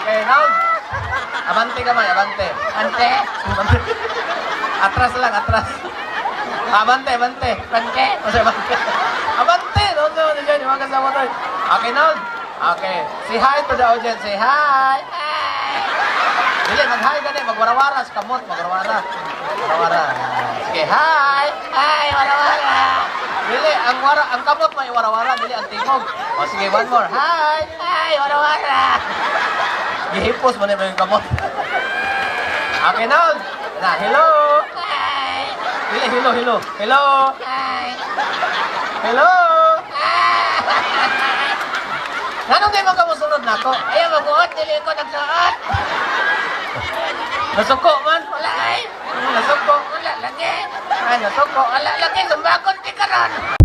Okay, now. Abante ka man, abante. Ante. Atras lang, atras. Abante, abante. Ante. Kasi abante. Abante! Doon sa mga dyan, yung mga kasama tayo. Okay, now. Okay. Say hi to the audience. Say hi. Dili, mag-hi ka din. Magwarawara sa kamot. Magwarawara. Warawara. Sige, hi. Ay, wala-wala. Dili, ang kamot may warawara. Dili, ang tingog. O sige, one more. Hi. Ay, wala-wala. Gihipos mo na ba yung kamot? Okay, now. Na, hello. Ay. Dili, hello, hello. Hello. Ay. Hello. Ay. Nanong di mo ka musunod na ako? Ayaw magbuot, dili ko nagsuot. Nasuko man. Wala ay. Nasuko. Wala lagi. Ay, nasuko. Wala lagi, sumbakot di karon.